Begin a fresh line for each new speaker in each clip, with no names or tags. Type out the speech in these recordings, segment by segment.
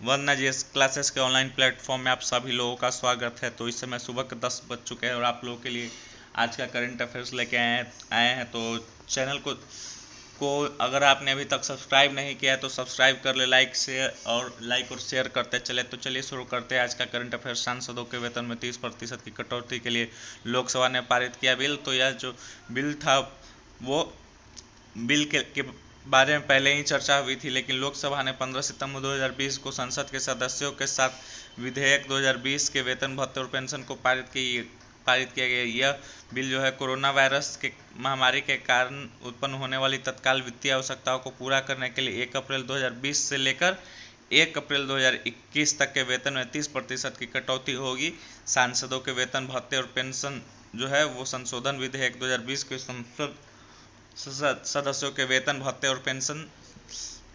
वंदना GS classes के online platform में आप सभी लोगों का स्वागत है। तो इस समय सुबह के 10 बज चुके हैं और आप लोगों के लिए आज का करंट अफेयर्स लेके आए हैं। तो चैनल को अगर आपने अभी तक सब्सक्राइब नहीं किया है तो सब्सक्राइब कर ले, लाइक और शेयर करते चले। तो चलिए शुरू करते हैं आज का करंट अफेयर्स। सांसदों के वेतन में 30% की कटौती के लिए लोकसभा ने पारित किया बिल। तो यह जो बिल था वो बिल के बारे में पहले ही चर्चा हुई थी, लेकिन लोकसभा ने 15 सितंबर 2020 को संसद के सदस्यों के साथ विधेयक 2020 के वेतन भत्ते और पेंशन को पारित किया गया। यह बिल जो है कोरोना वायरस के महामारी के कारण उत्पन्न होने वाली तत्काल वित्तीय आवश्यकताओं को पूरा करने के लिए 1 अप्रैल 2020 से लेकर 1 अप्रैल 2021 तक के वेतन में 30% की कटौती होगी। सांसदों के वेतन भत्ते और पेंशन जो है वो संशोधन विधेयक 2020 के संसद सदस्यों के वेतन भत्ते और पेंशन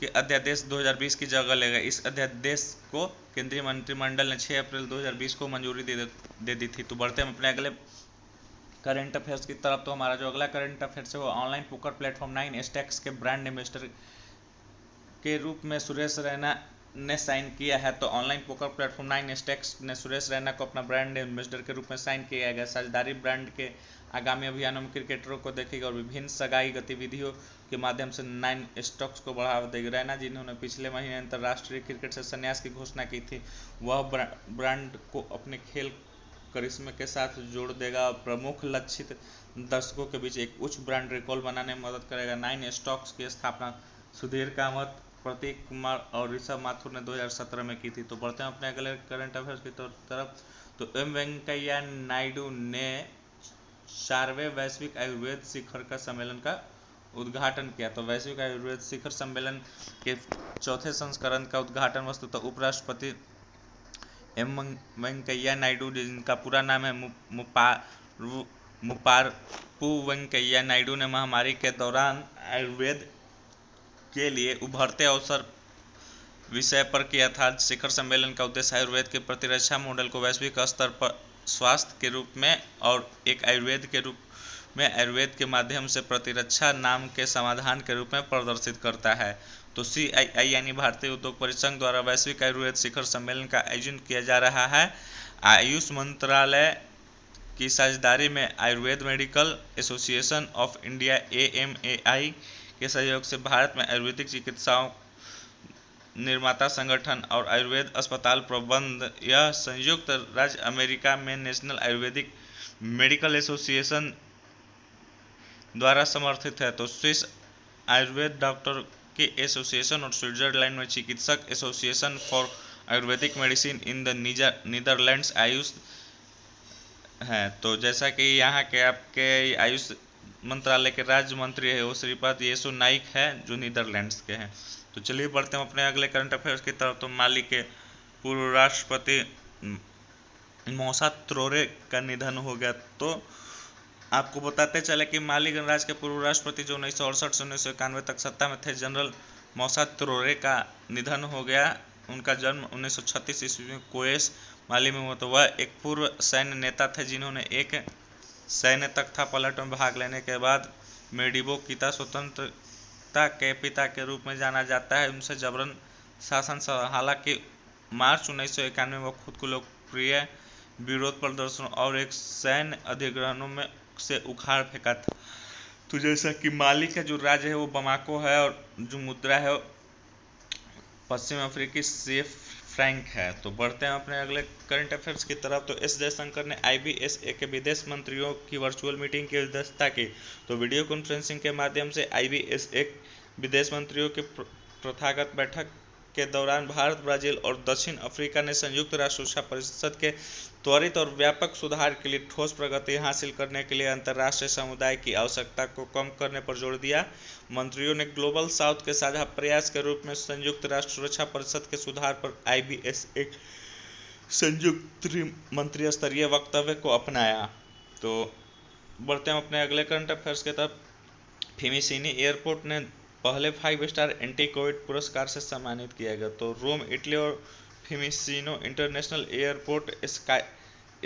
के अध्यादेश 2020 की जगह लेगा। इस अध्यादेश को केंद्रीय मंत्रिमंडल ने 6 अप्रैल 2020 को मंजूरी दे दी थी। तो बढ़ते हैं अपने अगले करंट अफेयर्स की तरफ। तो हमारा जो अगला करंट अफेयर्स है वो ऑनलाइन पोकर प्लेटफॉर्म 9stacks के ब्रांड एम्बेसडर के रूप में सुरेश रैना ने साइन किया है। तो ऑनलाइन पोकर प्लेटफॉर्म 9stacks ने सुरेश रैना को अपना ब्रांड एम्बेसडर के रूप में साइन किया गया। साझेदारी ब्रांड के आगामी अभियानों में क्रिकेटरों को देखेगा और विभिन्न सगाई गतिविधियों के माध्यम से 9stacks को बढ़ावा देगी। रैना जिन्होंने पिछले महीने अंतर्राष्ट्रीय क्रिकेट से संन्यास की घोषणा की थी, वह ब्रांड को अपने खेल करिश्मे के साथ जोड़ देगा और प्रमुख लक्षित दर्शकों के बीच एक उच्च ब्रांड रिकॉल बनाने में मदद करेगा। 9stacks की स्थापना सुधीर कामत, प्रतीक कुमार और ऋषभ माथुर ने 2017 में की थी। तो बढ़ते हैं अपने अगले करंट अफेयर्स की तरफ। तो एम वेंकैया नायडू ने 4वें वैश्विक आयुर्वेद शिखर का सम्मेलन का उद्घाटन किया। तो वैश्विक आयुर्वेद शिखर सम्मेलन के चौथे संस्करण का उद्घाटन वस्तुतः उपराष्ट्रपति एम वेंकैया नायडू, जिनका पूरा नाम है मुपारपू वेंकैया नायडू, ने महामारी के दौरान आयुर्वेद के लिए उभरते अवसर विषय पर किया था। शिखर सम्मेलन का उद्देश्य आयुर्वेद के प्रतिरक्षा मॉडल को वैश्विक स्तर पर स्वास्थ्य के रूप में और एक आयुर्वेद के रूप में आयुर्वेद के माध्यम से प्रतिरक्षा नाम के समाधान के रूप में प्रदर्शित करता है। तो CII यानी भारतीय उद्योग परिसंघ द्वारा वैश्विक आयुर्वेद शिखर सम्मेलन का आयोजन किया जा रहा है। आयुष मंत्रालय की साझेदारी में Ayurveda medical association of India AMAI के सहयोग से भारत में आयुर्वेदिक चिकित्साओं निर्माता संगठन और आयुर्वेद अस्पताल प्रबंध यह संयुक्त राज्य अमेरिका में नेशनल आयुर्वेदिक मेडिकल एसोसिएशन द्वारा समर्थित है। तो स्विस आयुर्वेद डॉक्टर के एसोसिएशन और स्विट्जरलैंड में चिकित्सक association for Ayurvedic medicine in the Netherlands Ayush हैं। तो जैसा कि यहाँ के आपके आयुष मंत्रालय के राज्य मंत्री है वो श्रीपद येसु नाइक है, जो नीदरलैंड्स के हैं। तो चलिए बढ़ते हैं अपने अगले करंट अफेयर्स की तरफ। तो माली के पूर्व राष्ट्रपति मौसा त्रोरे का निधन हो गया। तो आपको बताते चले कि माली गणराज्य के पूर्व राष्ट्रपति जो 1968 से 1991 तक सत्ता में थे, जनरल मौसा त्रोरे का निधन हो गया। उनका जन्म 1936 ईस्वी में कोएस माली में हुआ। तो वह एक पूर्व सैन्य नेता थे जिन्होंने एक सैन्य तख्ता पलट में भाग लेने के बाद मेडिबो कीता स्वतंत्रता के पिता के रूप में जाना जाता है। उनसे जबरन शासन हालांकि मार्च 1991 में वह खुद को लोकप्रिय विरोध प्रदर्शनों और एक सैन्य अधिग्रहणों में से उखाड़ फेंका था। तो जैसा कि माली का जो राज्य है वो बमाको है और जो मुद्रा है पश्चिम अफ्रीकी सेफ फ्रैंक है। तो बढ़ते हैं अपने अगले करंट अफेयर्स की तरफ। तो एस जयशंकर ने IBSA के विदेश मंत्रियों की वर्चुअल मीटिंग की अध्यक्षता की। तो वीडियो कॉन्फ्रेंसिंग के माध्यम से IBSA विदेश मंत्रियों की प्रथागत बैठक के दौरान भारत, ब्राजील और दक्षिण अफ्रीका ने संयुक्त राष्ट्र सुरक्षा परिषद के त्वरित और व्यापक सुधार के लिए ठोस प्रगति हासिल करने के लिए अंतर्राष्ट्रीय समुदाय की आवश्यकता को कम करने पर जोर दिया। मंत्रियों ने ग्लोबल साउथ के साझा प्रयास के रूप में संयुक्त राष्ट्र सुरक्षा परिषद के सुधार पर IBSA संयुक्त मंत्री स्तरीय वक्तव्य को अपनाया। तो बढ़ते हैं अपने अगले करंट अफेयर्स के तरफ। फिमिसिनी एयरपोर्ट ने पहले 5 स्टार एंटी कोविड पुरस्कार से सम्मानित किया गया। तो रोम, इटली और फिमिसिनो इंटरनेशनल एयरपोर्ट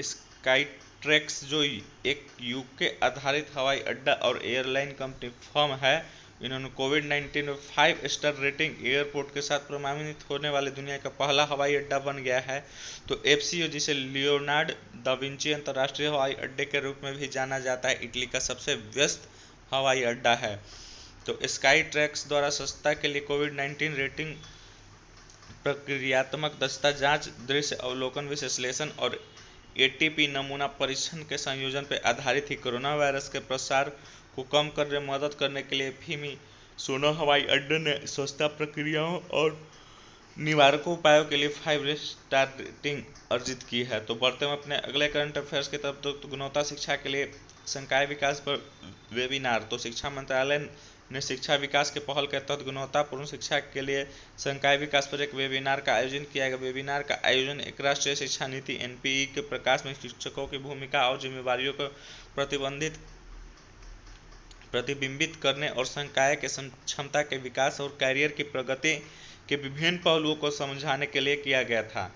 स्काईट्रैक्स जो एक UK आधारित हवाई अड्डा और एयरलाइन कंपनी फर्म है, इन्होंने कोविड-19 में 5 स्टार रेटिंग एयरपोर्ट के साथ प्रमाणित होने वाले दुनिया का पहला हवाई अड्डा बन गया है। तो एफसीओ, जिसे लियोनार्ड दा विंची अंतर्राष्ट्रीय हवाई अड्डे के रूप में भी जाना जाता है, इटली का सबसे व्यस्त हवाई अड्डा है। तो स्काई ट्रैक्स द्वारा स्वच्छता के लिए कोविड-19 रेटिंग प्रक्रियात्मक दक्षता जांच, दृश्य अवलोकन विश्लेषण और एटीपी नमूना परीक्षण के संयोजन पर आधारित ही कोरोना वायरस के प्रसार को कम करने में मदद करने के लिए फिमी सोनो हवाई अड्डे ने स्वच्छता प्रक्रियाओं और निवारकों उपायों के लिए 5 स्टार रेटिंग अर्जित की है। तो बढ़ते हैं अपने अगले करंट अफेयर्स की तरफ। तो गुणवत्ता शिक्षा के लिए संकाय विकास पर वेबिनार। तो शिक्षा मंत्रालय ने शिक्षा विकास के पहल के तहत गुणवत्तापूर्ण शिक्षा के लिए संकाय विकास पर एक वेबिनार का आयोजन किया गया। वेबिनार का आयोजन एक राष्ट्रीय शिक्षा नीति एनपीई के प्रकाश में शिक्षकों की भूमिका और जिम्मेदारियों को प्रतिबिंबित करने और संकाय के क्षमता के विकास और कैरियर की प्रगति के विभिन्न पहलुओं को समझाने के लिए किया गया था।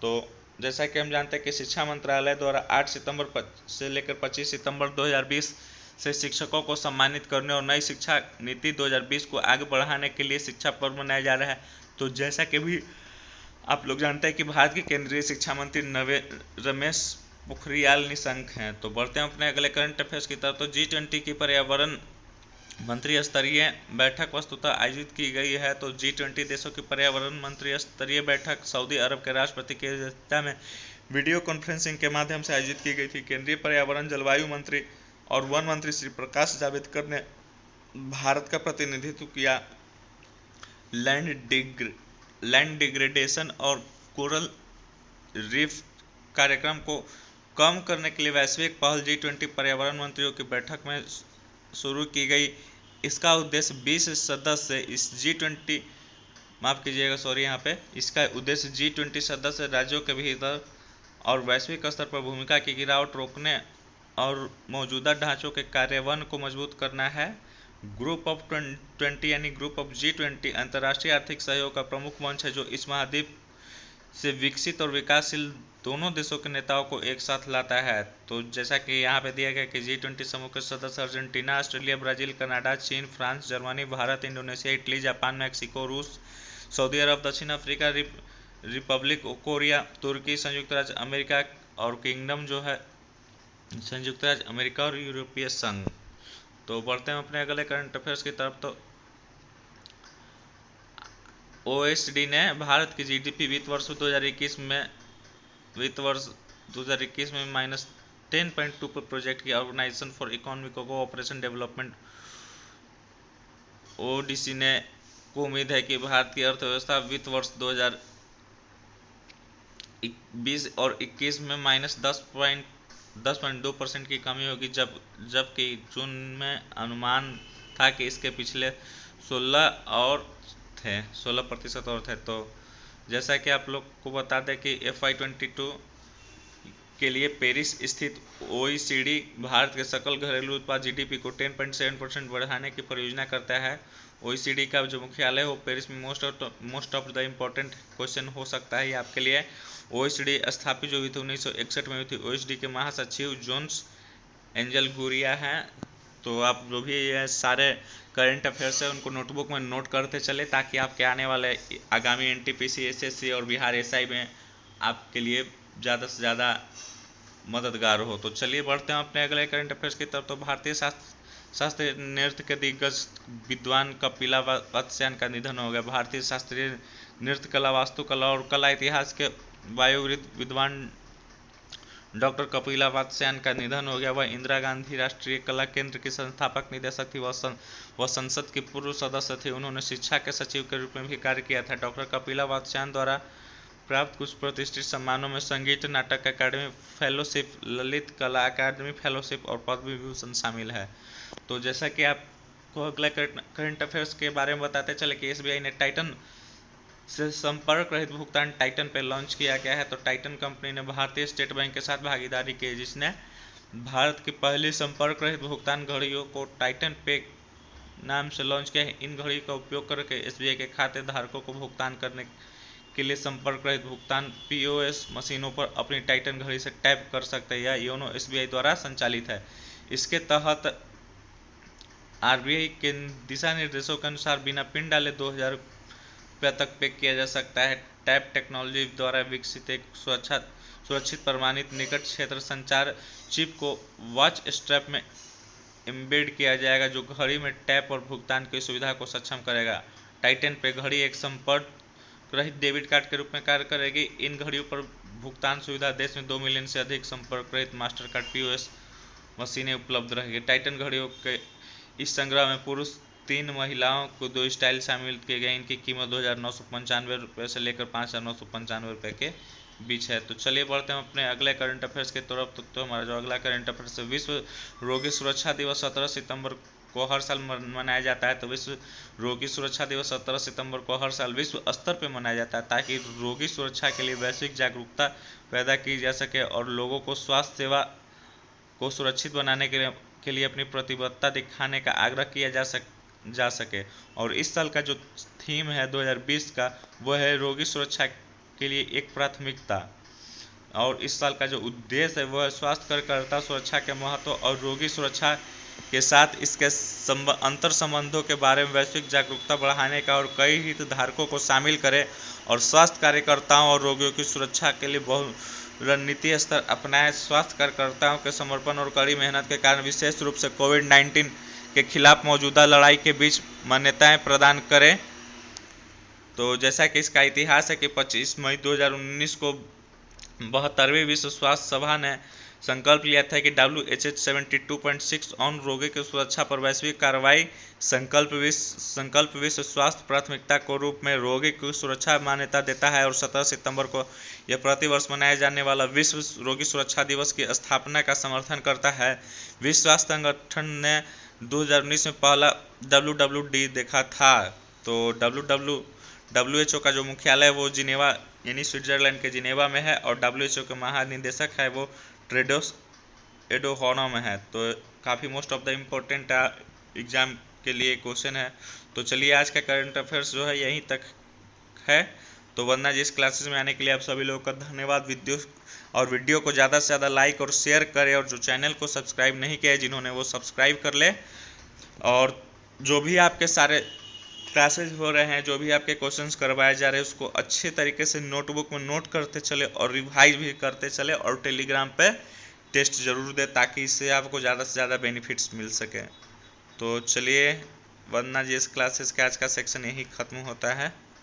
तो जैसा कि हम जानते हैं कि शिक्षा मंत्रालय द्वारा 8 सितंबर से लेकर 25 सितंबर 2020 से शिक्षकों को सम्मानित करने और नई शिक्षा नीति 2020 को आगे बढ़ाने के लिए शिक्षा पर्व मनाया जा रहा है। तो जैसा कि भी आप लोग जानते हैं कि भारत के केंद्रीय शिक्षा मंत्री रमेश पोखरियाल निशंक हैं। तो बढ़ते हैं अपने अगले करंट अफेयर्स की तरफ। तो G20 की पर्यावरण मंत्री स्तरीय बैठक वस्तुतः आयोजित की गई है। तो G20 देशों की पर्यावरण मंत्री स्तरीय बैठक सऊदी अरब के राष्ट्रपति की अध्यक्षता में वीडियो कॉन्फ्रेंसिंग के माध्यम से आयोजित की गई थी। केंद्रीय पर्यावरण जलवायु मंत्री और वन मंत्री श्री प्रकाश जावड़ेकर ने भारत का प्रतिनिधित्व किया। लैंड डिग्रेडेशन और कोरल रीफ कार्यक्रम को कम करने के लिए वैश्विक पहल G20 पर्यावरण मंत्रियों की बैठक में शुरू की गई। इसका उद्देश्य 20 सदस्य इस G20 माफ कीजिएगा सॉरी यहाँ पे इसका उद्देश्य G20 सदस्य राज्यों के भीतर और वैश्विक स्तर पर भूमिका की गिरावट रोकने और मौजूदा ढांचों के कार्यान्वयन को मजबूत करना है। ग्रुप ऑफ 20 यानी ग्रुप ऑफ G20 अंतर्राष्ट्रीय आर्थिक सहयोग का प्रमुख मंच है जो इस महाद्वीप से विकसित और विकासशील दोनों देशों के नेताओं को एक साथ लाता है। तो जैसा कि यहाँ पे दिया गया कि G20 समूह के सदस्य अर्जेंटीना, ऑस्ट्रेलिया, ब्राजील, कनाडा, चीन, France, Germany, Bharat, Indonesia, Italy, Japan, Mexico, रूस, सऊदी अरब, दक्षिण अफ्रीका, रिपब्लिक कोरिया, तुर्की, संयुक्त राज्य अमेरिका और किंगडम जो है संयुक्त राज्य अमेरिका और यूरोपीय संघ। तो बढ़ते हैं अपने अगले करंट अफेयर्स की तरफ। तो OECD ने भारत की जीडीपी वित्त वर्ष 2021 में -10.2 पर प्रोजेक्ट किया। Organisation for economic cooperation development ODC ने को उम्मीद है कि भारत की अर्थव्यवस्था वित्त वर्ष 2020 और 21 में -10.2% की कमी होगी, जबकि जून में अनुमान था कि इसके पिछले 16% और थे। तो जैसा कि आप लोग को बता दें कि FY22 के लिए पेरिस स्थित OECD भारत के सकल घरेलू उत्पाद GDP को 10.7% बढ़ाने की परियोजना करता है। OECD का जो मुख्यालय हो पेरिस में most of the important question हो सकता है ये आपके लिए। OECD स्थापित जो हुई थी 1961 में हुई थी। OECD के महासचिव जोन्स एंजल गुरिया हैं। तो आप जो भी ये सारे करंट अफेयर्स है उनको नोटबुक में नोट करते चले ताकि आपके आने वाले आगामी NTPC, SSC और बिहार SI में आपके लिए ज़्यादा से ज़्यादा मददगार हो। तो चलिए बढ़ते हैं अपने अगले करंट अफेयर्स की तरफ। तो भारतीय शास्त्रीय नृत्य के दिग्गज विद्वान कपिला वात्स्यायन का निधन हो गया। भारतीय शास्त्रीय नृत्य कला, वास्तुकला और कला इतिहास के वयोवृद्ध विद्वान डॉक्टर कपिला वात्स्यायन का निधन हो गया। वह इंदिरा गांधी राष्ट्रीय कला केंद्र की संस्थापक निदेशक थी। वह संसद की पूर्व सदस्य थे। उन्होंने शिक्षा के सचिव के रूप में भी कार्य किया था। डॉक्टर कपिला वात्स्यायन द्वारा प्राप्त कुछ प्रतिष्ठित सम्मानों में संगीत नाटक अकादमी फेलोशिप, ललित कला अकादमी फेलोशिप और पद्म विभूषण शामिल है। तो जैसा कि आपको अगले करंट अफेयर्स के बारे में बताते चले कि SBI ने टाइटन से संपर्क रहित भुगतान टाइटन पे लॉन्च किया गया है। तो टाइटन कंपनी ने भारतीय स्टेट बैंक के साथ भागीदारी की, जिसने भारत की पहली संपर्क रहित भुगतान घड़ियों को टाइटन पे नाम से लॉन्च किया है। इन घड़ी का उपयोग करके SBI के खाते धारकों को भुगतान करने के लिए संपर्क रहित भुगतान POS मशीनों पर अपनी टाइटन घड़ी से टैप कर सकते हैं। यह योनो SBI द्वारा संचालित है। इसके तहत आरबीआई के दिशा निर्देशों के अनुसार बिना पिन डाले 2000 रुपया तक पे किया जा सकता है। टैप टेक्नोलॉजी द्वारा विकसित एक सुरक्षित प्रमाणित निकट क्षेत्र संचार चिप को वॉच स्ट्रैप में एम्बेड किया जाएगा, जो घड़ी में टैप और भुगतान की सुविधा को सक्षम करेगा। टाइटन पे घड़ी एक संपर्क रहित डेबिट कार्ड के रूप में कार्य करेगी। इन घड़ियों पर भुगतान सुविधा देश में 2 मिलियन से अधिक संपर्क रहित मास्टर कार्ड पीओएस मशीनें उपलब्ध रहेगी। टाइटन घड़ियों के इस संग्रह में पुरुष 3 महिलाओं को 2 स्टाइल शामिल किए गए। इनकी कीमत 2,995 रुपये से लेकर 5,995 रुपये के बीच है। तो चलिए बढ़ते हैं अपने अगले करंट अफेयर्स की तरफ। तो हमारा जो अगला करंट अफेयर्स है, विश्व रोगी सुरक्षा दिवस 17 सितंबर को हर साल मनाया जाता है। तो विश्व रोगी सुरक्षा दिवस 17 सितंबर को हर साल विश्व स्तर पर मनाया जाता है, ताकि रोगी सुरक्षा के लिए वैश्विक जागरूकता पैदा की जा सके और लोगों को स्वास्थ्य सेवा को सुरक्षित बनाने के लिए अपनी प्रतिबद्धता दिखाने का आग्रह किया जा सके। और इस साल का जो थीम है 2020 का, वह है रोगी सुरक्षा के लिए एक प्राथमिकता। और इस साल का जो उद्देश्य है वह है स्वास्थ्य कार्यकर्ता सुरक्षा के महत्व और रोगी सुरक्षा के साथ इसके अंतर संबंधों के बारे में वैश्विक जागरूकता बढ़ाने का, और कई हितधारकों को शामिल करें और स्वास्थ्य कार्यकर्ताओं और रोगियों की सुरक्षा के लिए बहु रणनीतिक स्तर अपनाएं। स्वास्थ्य कार्यकर्ताओं के समर्पण और कड़ी मेहनत के कारण विशेष रूप से कोविड-19 के खिलाफ मौजूदा लड़ाई के बीच मान्यताएं प्रदान करें। तो जैसा कि इसका इतिहास है कि 25 मई 2019 को 72वीं विश्व स्वास्थ्य सभा ने संकल्प लिया था कि WHO 72.6 ऑन रोगी की सुरक्षा पर वैश्विक कार्रवाई संकल्प विश्व स्वास्थ्य प्राथमिकता के रूप में रोगी की सुरक्षा मान्यता देता है। और 17 सितंबर को यह प्रतिवर्ष मनाए जाने वाला विश्व रोगी सुरक्षा दिवस की स्थापना का समर्थन करता है। विश्व स्वास्थ्य संगठन ने 2019 में पहला WWD देखा था। तो WHO का जो मुख्यालय है वो जिनेवा यानी स्विट्जरलैंड के जिनेवा में है, और WHO के महानिदेशक है वो टेड्रोस एडोहानोम है। तो काफ़ी most of the important exam के लिए क्वेश्चन है। तो चलिए आज का करंट अफेयर्स जो है यहीं तक है। तो वरना जिस क्लासेस में आने के लिए आप सभी लोगों का धन्यवाद। वीडियो को ज़्यादा से ज़्यादा लाइक और शेयर करें, और जो चैनल को सब्सक्राइब नहीं किया है जिन्होंने वो सब्सक्राइब कर ले। और जो भी आपके सारे क्लासेज हो रहे हैं, जो भी आपके क्वेश्चंस करवाए जा रहे हैं, उसको अच्छे तरीके से नोटबुक में नोट करते चले और रिवाइज भी करते चले, और टेलीग्राम पे टेस्ट ज़रूर दें, ताकि इससे आपको ज़्यादा से ज़्यादा बेनिफिट्स मिल सके। तो चलिए वरना जिस क्लासेस का आज का सेक्शन यही ख़त्म होता है।